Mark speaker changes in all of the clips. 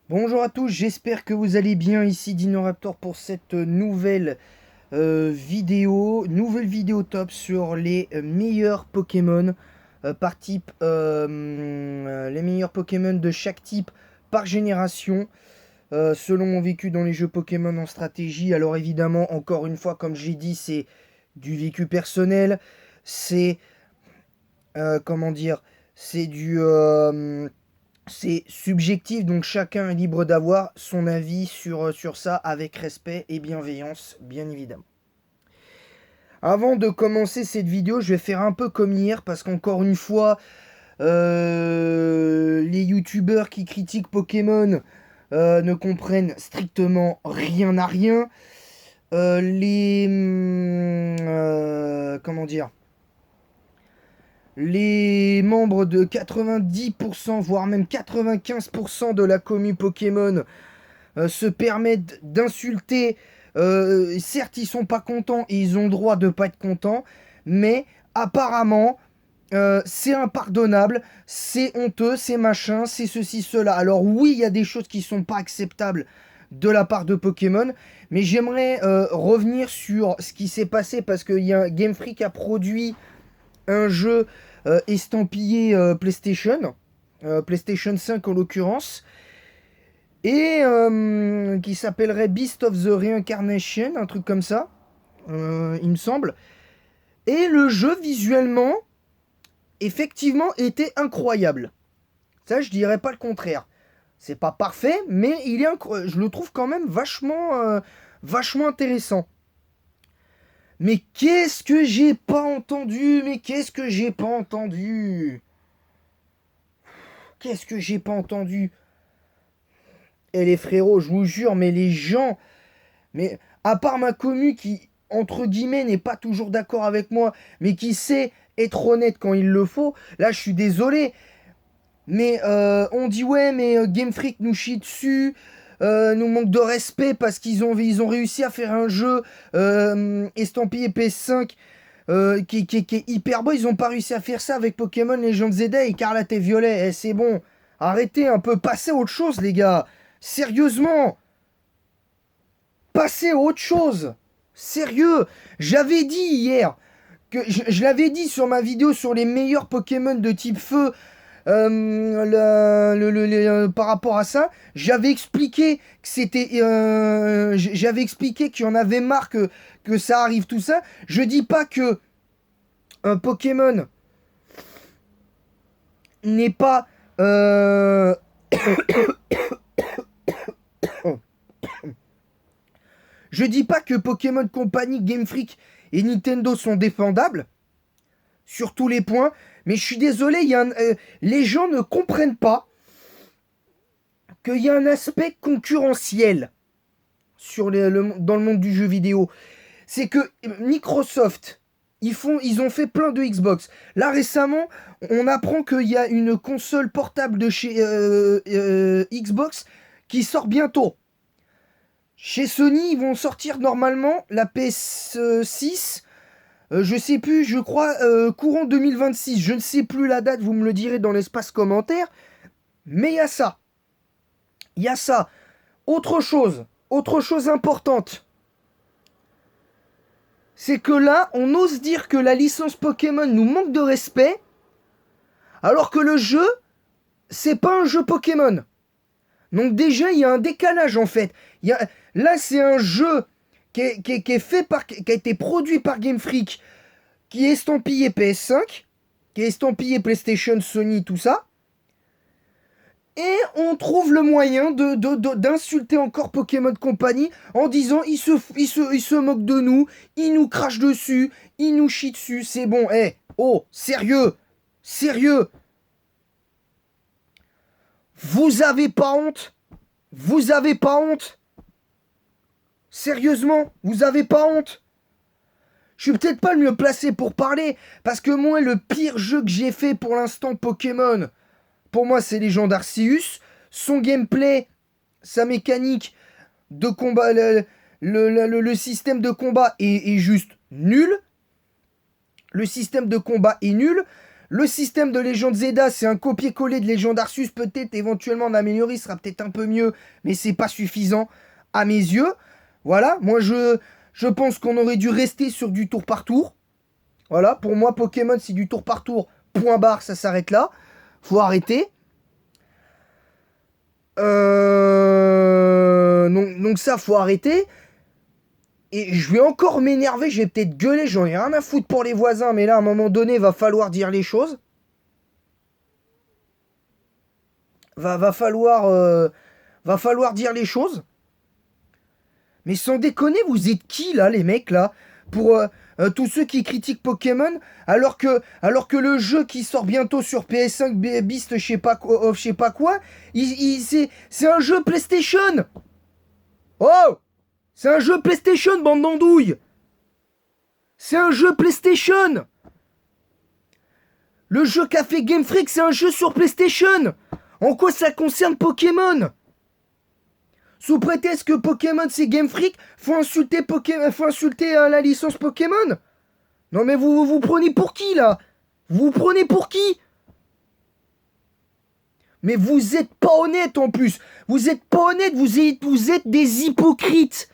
Speaker 1: Bonjour à tous, j'espère que vous allez bien. Ici DinoRaptor pour cette nouvelle vidéo top sur les meilleurs Pokémon par type, les meilleurs Pokémon de chaque type par génération, selon mon vécu dans les jeux Pokémon en stratégie. Alors évidemment, encore une fois, comme j'ai dit, c'est du vécu personnel, c'est comment dire, c'est c'est subjectif, donc chacun est libre d'avoir son avis sur ça avec respect et bienveillance, bien évidemment. Avant de commencer cette vidéo, je vais faire un peu comme hier, parce qu'encore une fois, les youtubeurs qui critiquent Pokémon ne comprennent strictement rien à rien. Comment dire, les membres de 90%, voire même 95% de la commu Pokémon se permettent d'insulter. Certes, ils sont pas contents et ils ont le droit de pas être contents, mais apparemment, c'est impardonnable, c'est honteux, c'est machin, c'est ceci, cela. Alors oui, il y a des choses qui sont pas acceptables de la part de Pokémon, mais j'aimerais revenir sur ce qui s'est passé parce que Game Freak a produit un jeu estampillé PlayStation, PlayStation 5 en l'occurrence, et qui s'appellerait Beast of the Reincarnation, un truc comme ça, il me semble. Et le jeu visuellement, effectivement, était incroyable. Ça, je dirais pas le contraire. C'est pas parfait, mais je le trouve quand même vachement intéressant. Mais qu'est-ce que j'ai pas entendu? Mais qu'est-ce que j'ai pas entendu? Qu'est-ce que j'ai pas entendu? Et les frérots, je vous jure, mais les gens, mais à part ma commu qui, entre guillemets, n'est pas toujours d'accord avec moi, mais qui sait être honnête quand il le faut, là je suis désolé. Mais on dit ouais, mais Game Freak nous chie dessus, nous manque de respect parce ils ont réussi à faire un jeu estampillé PS5 qui est hyper beau. Ils ont pas réussi à faire ça avec Pokémon Legends Zelda et Écarlate et Violet. Eh, c'est bon, arrêtez un peu, passez à autre chose, les gars. Sérieusement, passez à autre chose. Sérieux, j'avais dit hier que je l'avais dit sur ma vidéo sur les meilleurs Pokémon de type feu. Par rapport à ça, j'avais expliqué que j'avais expliqué qu'il y en avait marre que ça arrive tout ça. Je dis pas que un Pokémon n'est pas je dis pas que Pokémon Company, Game Freak et Nintendo sont défendables sur tous les points, mais je suis désolé, les gens ne comprennent pas qu'il y a un aspect concurrentiel dans le monde du jeu vidéo. C'est que Microsoft, ils ont fait plein de Xbox. Là récemment, on apprend qu'il y a une console portable de chez Xbox qui sort bientôt. Chez Sony, ils vont sortir normalement la PS6. Je sais plus, je crois courant 2026. Je ne sais plus la date, vous me le direz dans l'espace commentaire. Mais il y a ça. Il y a ça. Autre chose importante. C'est que là, on ose dire que la licence Pokémon nous manque de respect, alors que le jeu, c'est pas un jeu Pokémon. Donc déjà, il y a un décalage en fait. Là, c'est un jeu qui est fait qui a été produit par Game Freak, qui est estampillé PS5, qui est estampillé PlayStation, Sony, tout ça. Et on trouve le moyen d'insulter encore Pokémon Company en disant il se moque de nous, il nous crache dessus, il nous chie dessus, c'est bon. Oh, sérieux, sérieux. Vous avez pas honte? Vous avez pas honte? Sérieusement, vous avez pas honte? Je suis peut-être pas le mieux placé pour parler, parce que moi, le pire jeu que j'ai fait pour l'instant Pokémon, pour moi, c'est Legend Arceus. Son gameplay, sa mécanique de combat, le système de combat est juste nul. Le système de combat est nul. Le système de Légende Zelda, c'est un copier-coller de Légende Arceus, peut-être éventuellement d'améliorer, il sera peut-être un peu mieux, mais c'est pas suffisant à mes yeux. Voilà, moi je pense qu'on aurait dû rester sur du tour par tour. Voilà, pour moi Pokémon c'est du tour par tour, point barre, ça s'arrête là. Faut arrêter. Donc ça, faut arrêter. Et je vais encore m'énerver, je vais peut-être gueuler, j'en ai rien à foutre pour les voisins, mais là, à un moment donné, va falloir dire les choses. Va falloir dire les choses. Mais sans déconner, vous êtes qui, là, les mecs, là, pour tous ceux qui critiquent Pokémon, alors que le jeu qui sort bientôt sur PS5, Beast, je sais pas quoi, c'est un jeu PlayStation. Oh! C'est un jeu PlayStation, bande d'andouilles. C'est un jeu PlayStation. Le jeu qu'a fait Game Freak, c'est un jeu sur PlayStation. En quoi ça concerne Pokémon? Sous prétexte que Pokémon c'est Game Freak, faut insulter la licence Pokémon. Non mais vous prenez pour qui là? Vous prenez pour qui? Mais vous êtes pas honnête en plus. Vous êtes pas honnête, vous êtes des hypocrites.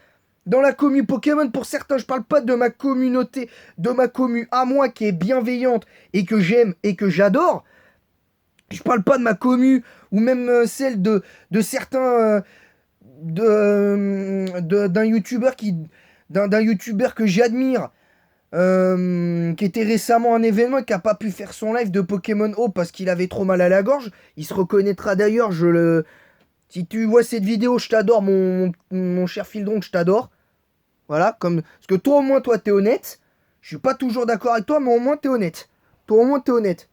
Speaker 1: Dans la commu Pokémon, pour certains, je parle pas de ma communauté, de ma commu à moi qui est bienveillante et que j'aime et que j'adore. Je parle pas de ma commu ou même celle de certains d'un youtubeur d'un youtubeur que j'admire, qui était récemment à un événement et qui a pas pu faire son live de Pokémon O parce qu'il avait trop mal à la gorge. Il se reconnaîtra d'ailleurs. Si tu vois cette vidéo, je t'adore, mon cher Fildron, je t'adore. Voilà, parce que toi au moins, toi t'es honnête. Je suis pas toujours d'accord avec toi, mais au moins t'es honnête. Toi au moins t'es honnête.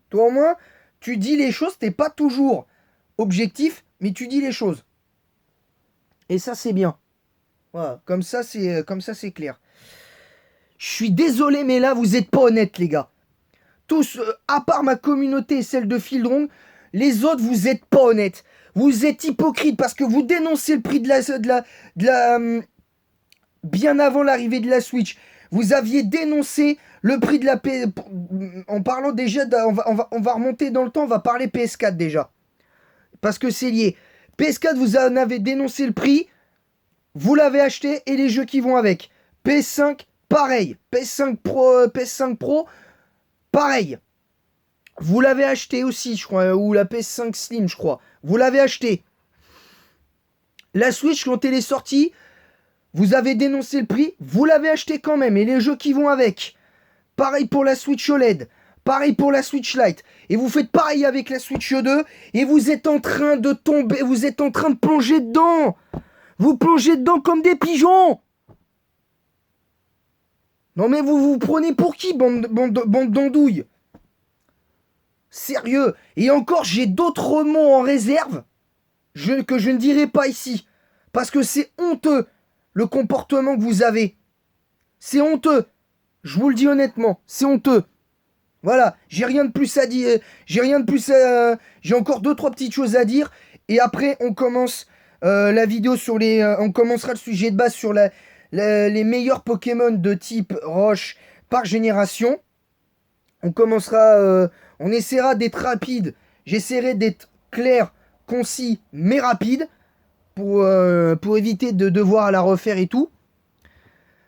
Speaker 1: Toi au moins, tu dis les choses, t'es pas toujours objectif, mais tu dis les choses. Et ça c'est bien. Voilà, comme ça c'est clair. Je suis désolé, mais là vous êtes pas honnêtes, les gars. Tous, à part ma communauté et celle de Fildron, les autres vous êtes pas honnêtes. Vous êtes hypocrites parce que vous dénoncez le prix de la bien avant l'arrivée de la Switch. Vous aviez dénoncé le prix de la PS. En parlant déjà, on va remonter dans le temps, on va parler PS4 déjà. Parce que c'est lié. PS4, vous en avez dénoncé le prix, vous l'avez acheté et les jeux qui vont avec. PS5, pareil. PS5 Pro, pareil. Vous l'avez acheté aussi, je crois, ou la PS5 Slim, je crois. Vous l'avez acheté. La Switch, quand elle est sortie, vous avez dénoncé le prix, vous l'avez acheté quand même, et les jeux qui vont avec. Pareil pour la Switch OLED, pareil pour la Switch Lite. Et vous faites pareil avec la Switch 2, et vous êtes en train de tomber, vous êtes en train de plonger dedans. Vous plongez dedans comme des pigeons. Non mais vous prenez pour qui, bande d'andouilles? Sérieux. Et encore, j'ai d'autres mots en réserve que je ne dirai pas ici. Parce que c'est honteux, le comportement que vous avez. C'est honteux. Je vous le dis honnêtement, c'est honteux. Voilà, j'ai rien de plus à dire. J'ai encore 2-3 petites choses à dire. Et après, on commence la vidéo sur les... on commencera le sujet de base sur les meilleurs Pokémon de type roche par génération. On commencera... on essaiera d'être rapide. J'essaierai d'être clair, concis, mais rapide. Pour éviter de devoir la refaire et tout.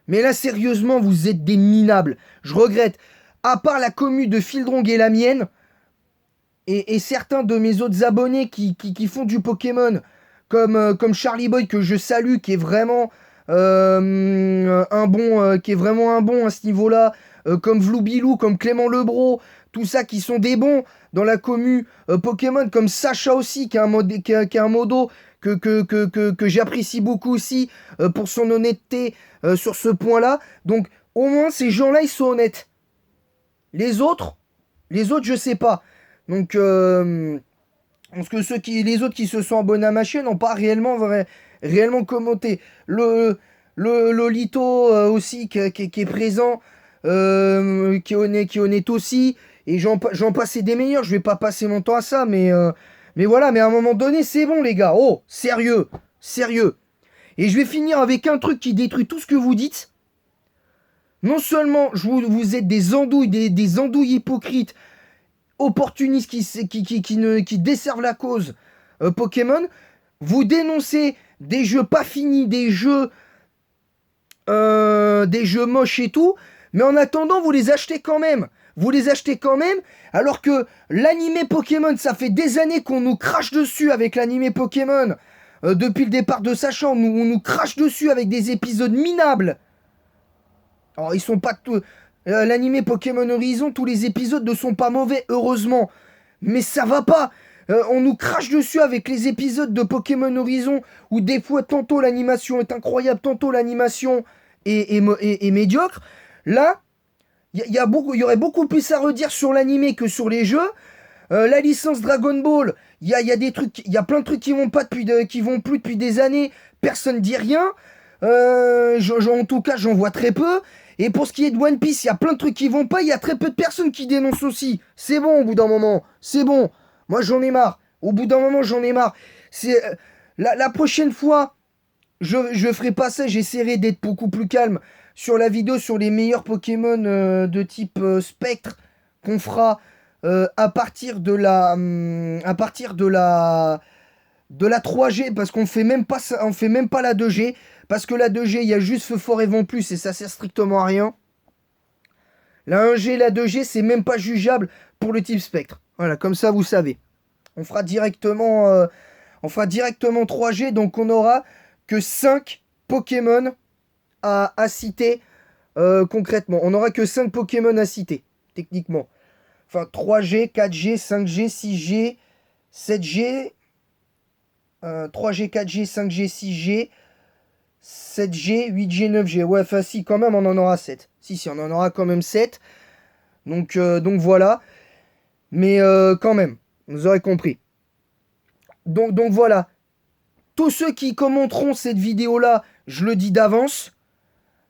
Speaker 1: Mais là, sérieusement, vous êtes des minables. Je regrette. À part la commu de Fildrong et la mienne, et certains de mes autres abonnés qui font du Pokémon, comme Charlie Boy, que je salue, qui est vraiment un bon à ce niveau-là, comme Vloubilou, comme Clément Lebro, tout ça qui sont des bons dans la commu Pokémon, comme Sacha aussi, qui a un modo que j'apprécie beaucoup aussi pour son honnêteté sur ce point-là. Donc au moins ces gens-là ils sont honnêtes. Les autres je sais pas. Donc parce que les autres qui se sont abonnés à ma chaîne n'ont pas réellement commenté. Le Lolito aussi qui est présent, qui est honnête aussi. Et j'en passe des meilleurs. Je vais pas passer mon temps à ça, mais voilà, mais à un moment donné, c'est bon, les gars. Oh, sérieux, sérieux. Et je vais finir avec un truc qui détruit tout ce que vous dites. Non seulement vous êtes des andouilles, des andouilles hypocrites, opportunistes qui desservent la cause Pokémon, vous dénoncez des jeux pas finis, des jeux moches et tout, mais en attendant, vous les achetez quand même. Vous les achetez quand même, alors que l'animé Pokémon, ça fait des années qu'on nous crache dessus avec l'animé Pokémon. Depuis le départ de Sachant, on nous crache dessus avec des épisodes minables. Alors, ils sont pas tous. L'animé Pokémon Horizon, tous les épisodes ne sont pas mauvais, heureusement. Mais ça va pas. On nous crache dessus avec les épisodes de Pokémon Horizon où des fois, tantôt l'animation est incroyable, tantôt l'animation est médiocre. Là, il y aurait beaucoup plus à redire sur l'animé que sur les jeux. La licence Dragon Ball, il y a des trucs, il y a plein de trucs qui vont pas qui vont plus depuis des années. Personne dit rien. En tout cas, j'en vois très peu. Et pour ce qui est de One Piece, il y a plein de trucs qui vont pas. Il y a très peu de personnes qui dénoncent aussi. C'est bon au bout d'un moment. C'est bon. Moi, j'en ai marre. Au bout d'un moment, j'en ai marre. C'est la prochaine fois, je ferai pas ça. J'essaierai d'être beaucoup plus calme sur la vidéo sur les meilleurs Pokémon de type Spectre qu'on fera à partir de la 3G, parce qu'on fait même pas ça, on fait même pas la 2G, parce que la 2G, il y a juste Feu Fort et Vent Plus et ça sert strictement à rien. La 1G et la 2G, c'est même pas jugeable pour le type Spectre. Voilà, comme ça vous savez. On fera directement 3G, donc on aura que 5 Pokémon à citer concrètement. On n'aura que 5 Pokémon à citer, techniquement. Enfin, 3G, 4G, 5G, 6G, 7G, 3G, 4G, 5G, 6G, 7G, 8G, 9G. Ouais, enfin si, quand même, on en aura 7. Si, on en aura quand même 7. Donc voilà. Mais quand même, vous aurez compris. Donc voilà. Tous ceux qui commenteront cette vidéo-là, je le dis d'avance,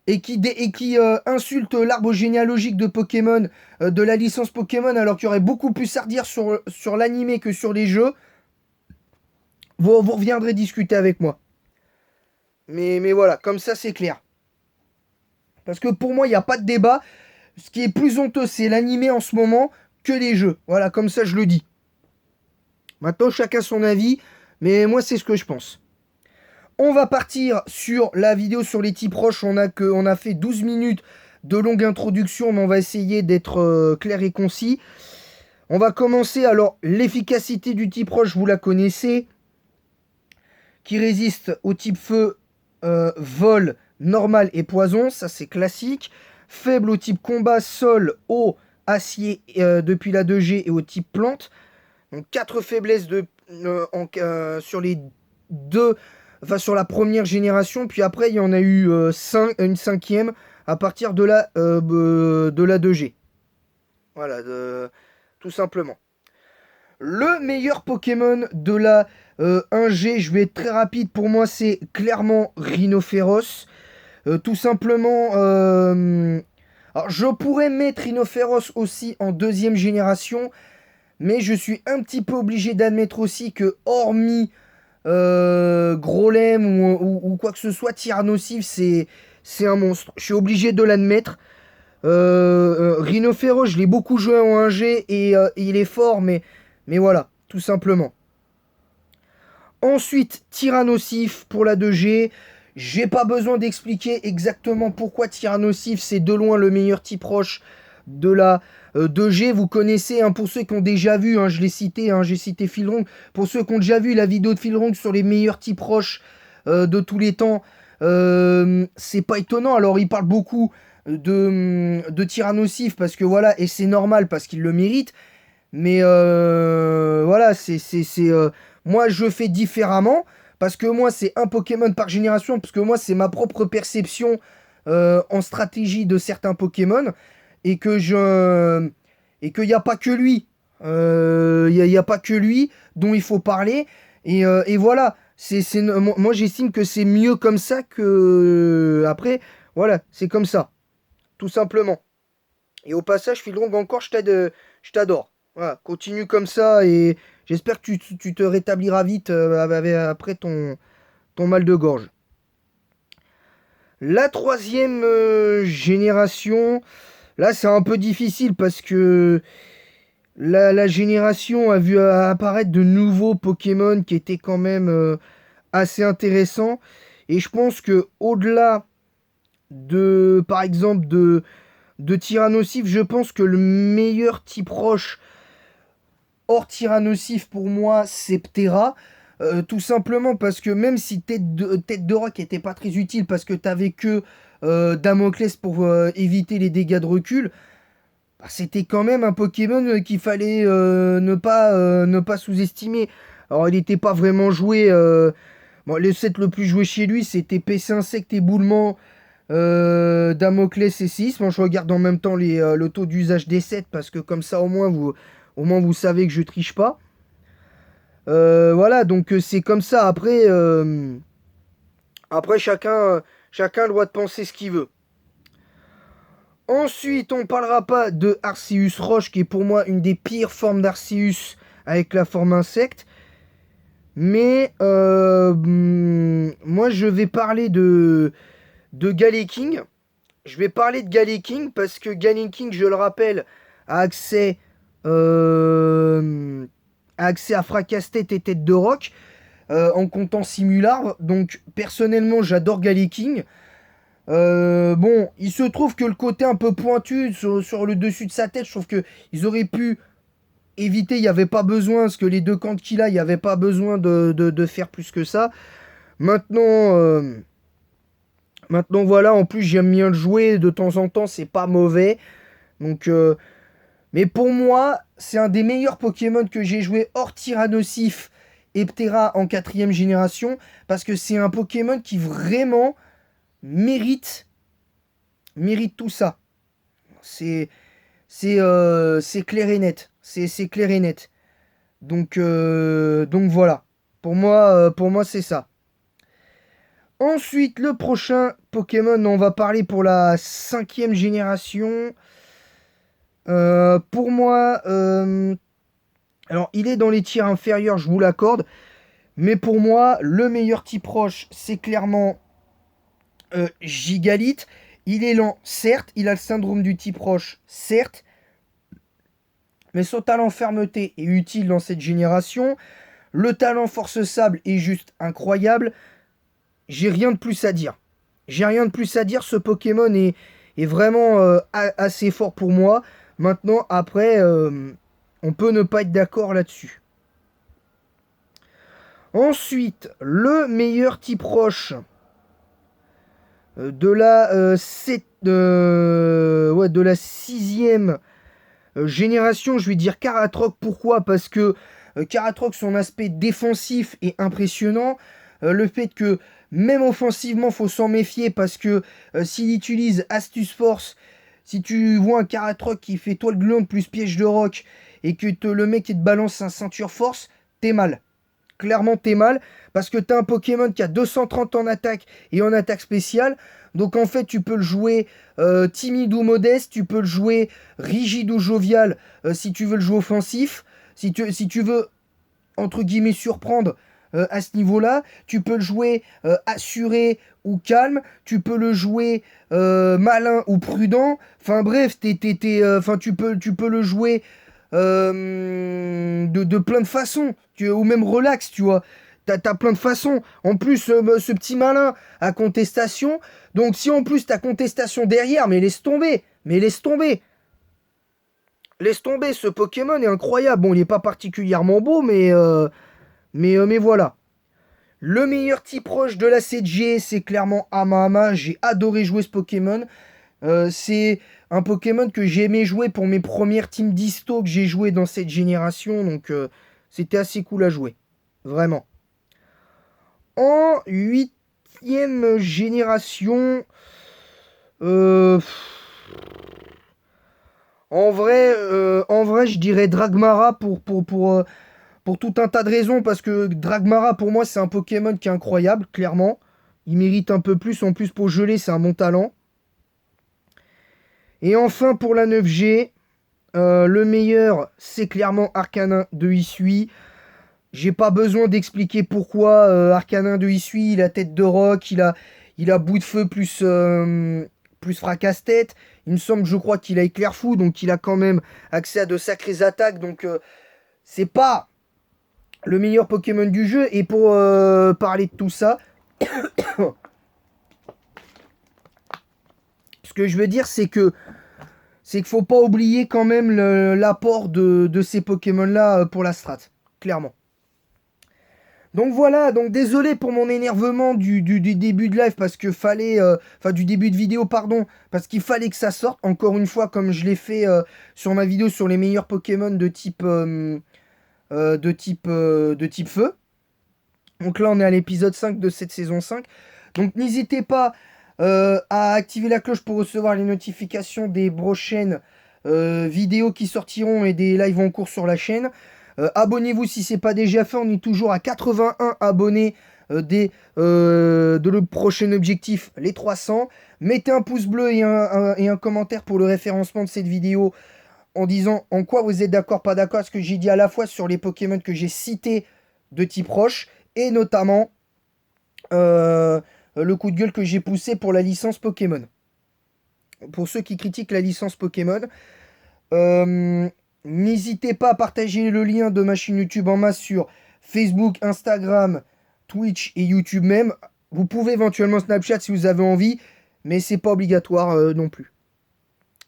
Speaker 1: et qui insultent l'arbre généalogique de Pokémon, de la licence Pokémon, alors qu'il y aurait beaucoup plus à redire sur l'animé que sur les jeux, vous reviendrez discuter avec moi. Mais voilà, comme ça c'est clair. Parce que pour moi, il n'y a pas de débat. Ce qui est plus honteux, c'est l'animé en ce moment que les jeux. Voilà, comme ça je le dis. Maintenant, chacun son avis, mais moi c'est ce que je pense. On va partir sur la vidéo sur les types roches. On a fait 12 minutes de longue introduction, mais on va essayer d'être clair et concis. On va commencer. Alors, l'efficacité du type roche, vous la connaissez. Qui résiste au type feu, vol, normal et poison. Ça, c'est classique. Faible au type combat, sol, eau, acier depuis la 2G et au type plante. Donc 4 faiblesses sur les deux. Enfin, sur la première génération, puis après, il y en a eu une cinquième à partir de la 2G. Voilà, tout simplement. Le meilleur Pokémon de la 1G, je vais être très rapide, pour moi, c'est clairement Rhinophéros. Tout simplement... alors, je pourrais mettre Rhinophéros aussi en deuxième génération, mais je suis un petit peu obligé d'admettre aussi que, hormis... Grolem ou quoi que ce soit, Tyrannosif, c'est un monstre. Je suis obligé de l'admettre. Rhinophéros, je l'ai beaucoup joué en 1G et il est fort, mais voilà, tout simplement. Ensuite, Tyrannosif pour la 2G. J'ai pas besoin d'expliquer exactement pourquoi Tyrannosif, c'est de loin le meilleur type roche de la 2G. Vous connaissez, hein, pour ceux qui ont déjà vu, hein, je l'ai cité, hein, j'ai cité Philrong. Pour ceux qui ont déjà vu la vidéo de Philrong sur les meilleurs types roches de tous les temps, c'est pas étonnant. Alors, il parle beaucoup de Tyrannosif parce que voilà, et c'est normal parce qu'il le mérite. Mais voilà, moi je fais différemment parce que moi c'est un Pokémon par génération, parce que moi c'est ma propre perception en stratégie de certains Pokémon et qu'il n'y a pas que lui. Il y a pas que lui dont il faut parler et voilà. Moi j'estime que c'est mieux comme ça que après voilà, c'est comme ça tout simplement. Et au passage, Philrong, encore, je t'adore. Voilà, continue comme ça et j'espère que tu te rétabliras vite après ton mal de gorge. La troisième génération, là c'est un peu difficile parce que la génération a vu apparaître de nouveaux Pokémon qui étaient quand même assez intéressants. Et je pense que au-delà de, par exemple, de Tyrannosif, je pense que le meilleur type roche hors Tyrannosif pour moi, c'est Ptera. Tout simplement parce que même si tête de roc était pas très utile parce que t'avais que Damoclès pour éviter les dégâts de recul, bah, c'était quand même un Pokémon qu'il fallait ne pas sous-estimer. Alors il n'était pas vraiment joué. Bon, le set le plus joué chez lui, c'était PC Insecte, Éboulement, Damoclès et 6. Moi je regarde en même temps le taux d'usage des sets parce que comme ça au moins vous savez que je triche pas. Voilà, donc c'est comme ça. Après chacun a le droit de penser ce qu'il veut. Ensuite, on parlera pas de Arceus Roche, qui est pour moi une des pires formes d'Arceus avec la forme insecte. Mais moi, je vais parler de Galeking. Je vais parler de Galeking parce que Galeking, je le rappelle, a accès, euh, a accès à Fracastet et Tête de Roc en comptant Simular. Donc, personnellement, j'adore Galeking. Bon, il se trouve que le côté un peu pointu sur le dessus de sa tête, je trouve que ils auraient pu éviter, il n'y avait pas besoin, parce que les deux camps qu'il a, il n'y avait pas besoin de faire plus que ça. Maintenant, maintenant voilà, en plus j'aime bien le jouer, de temps en temps c'est pas mauvais. Donc, mais pour moi, c'est un des meilleurs Pokémon que j'ai joué hors Tyrannosif et Ptera en quatrième génération, parce que c'est un Pokémon qui vraiment mérite, mérite tout ça. C'est c'est clair et net. C'est clair et net. Donc voilà. Pour moi c'est ça. Ensuite, le prochain Pokémon, on va parler pour la cinquième génération. Pour moi, alors il est dans les tiers inférieurs, je vous l'accorde. Mais pour moi, le meilleur type roche, c'est clairement Gigalith. Il est lent, certes. Il a le syndrome du type roche, certes. Mais son talent fermeté est utile dans cette génération. Le talent force sable est juste incroyable. J'ai rien de plus à dire. J'ai rien de plus à dire. Ce Pokémon est vraiment assez fort pour moi. Maintenant, après, on peut ne pas être d'accord là-dessus. Ensuite, le meilleur type roche de la sixième génération, je vais dire Karatroc. Pourquoi? Parce que Karatroc, son aspect défensif est impressionnant. Le fait que même offensivement, faut s'en méfier parce que s'il utilise Astuce Force, si tu vois un Karatroc qui fait toile glande plus piège de roc et que le mec qui te balance un ceinture force, t'es mal. Clairement, t'es mal parce que t'as un Pokémon qui a 230 en attaque et en attaque spéciale. Donc en fait, tu peux le jouer timide ou modeste, tu peux le jouer rigide ou jovial si tu veux le jouer offensif. Si tu veux, entre guillemets, surprendre à ce niveau-là, tu peux le jouer assuré ou calme, tu peux le jouer malin ou prudent. Enfin bref, tu peux le jouer de plein de façons, ou même relax, tu vois. T'as plein de façons. En plus, ce petit malin a contestation. Donc si en plus t'as contestation derrière, mais laisse tomber. Mais laisse tomber. Laisse tomber, ce Pokémon est incroyable. Bon, il n'est pas particulièrement beau, mais voilà. Le meilleur type roche de la CG, c'est clairement Hamahama. J'ai adoré jouer ce Pokémon. C'est un Pokémon que j'ai aimé jouer pour mes premières teams disto que j'ai joué dans cette génération. Donc c'était assez cool à jouer. Vraiment. En huitième génération, euh, en vrai, je dirais Dragmara pour tout un tas de raisons. Parce que Dragmara, pour moi, c'est un Pokémon qui est incroyable, clairement. Il mérite un peu plus. En plus, pour geler, c'est un bon talent. Et enfin, pour la 9G, le meilleur, c'est clairement Arcanin de Isui. J'ai pas besoin d'expliquer pourquoi Arcanin de Isui, il a tête de roc, Il a bout de feu plus fracasse-tête. Il me semble, je crois qu'il a éclair fou, donc il a quand même accès à de sacrées attaques. Donc c'est pas le meilleur Pokémon du jeu. Et pour parler de tout ça, ce que je veux dire, c'est qu'il faut pas oublier quand même l'apport de ces Pokémon-là pour la strat, clairement. Donc voilà, donc désolé pour mon énervement du début de live parce que fallait, enfin du début de vidéo pardon, parce qu'il fallait que ça sorte. Encore une fois, comme je l'ai fait sur ma vidéo sur les meilleurs Pokémon de type feu. Donc là, on est à l'épisode 5 de cette saison 5. Donc n'hésitez pas à activer la cloche pour recevoir les notifications des prochaines vidéos qui sortiront et des lives en cours sur la chaîne. Abonnez-vous si ce n'est pas déjà fait. On est toujours à 81 abonnés de le prochain objectif, les 300. Mettez un pouce bleu et un commentaire pour le référencement de cette vidéo en disant en quoi vous êtes d'accord, pas d'accord. Ce que j'ai dit à la fois sur les Pokémon que j'ai cités de type roche et notamment le coup de gueule que j'ai poussé pour la licence Pokémon. Pour ceux qui critiquent la licence Pokémon, n'hésitez pas à partager le lien de ma chaîne YouTube en masse sur Facebook, Instagram, Twitch et YouTube même. Vous pouvez éventuellement Snapchat si vous avez envie, mais c'est pas obligatoire non plus.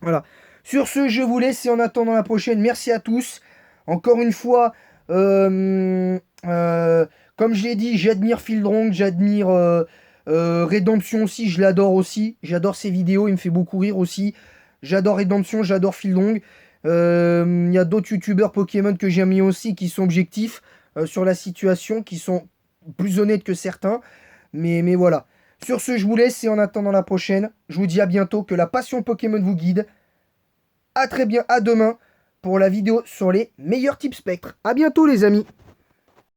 Speaker 1: Voilà. Sur ce, je vous laisse et en attendant la prochaine, merci à tous. Encore une fois, comme je l'ai dit, j'admire Fieldrong, j'admire Redemption aussi, je l'adore aussi. J'adore ses vidéos, il me fait beaucoup rire aussi. J'adore Redemption, j'adore Fieldrong. Il y a d'autres youtubeurs Pokémon que j'aime bien aussi qui sont objectifs sur la situation, qui sont plus honnêtes que certains. Mais voilà. Sur ce, je vous laisse et en attendant la prochaine, je vous dis à bientôt, que la passion Pokémon vous guide. À très bien, à demain pour la vidéo sur les meilleurs types spectres. À bientôt les amis.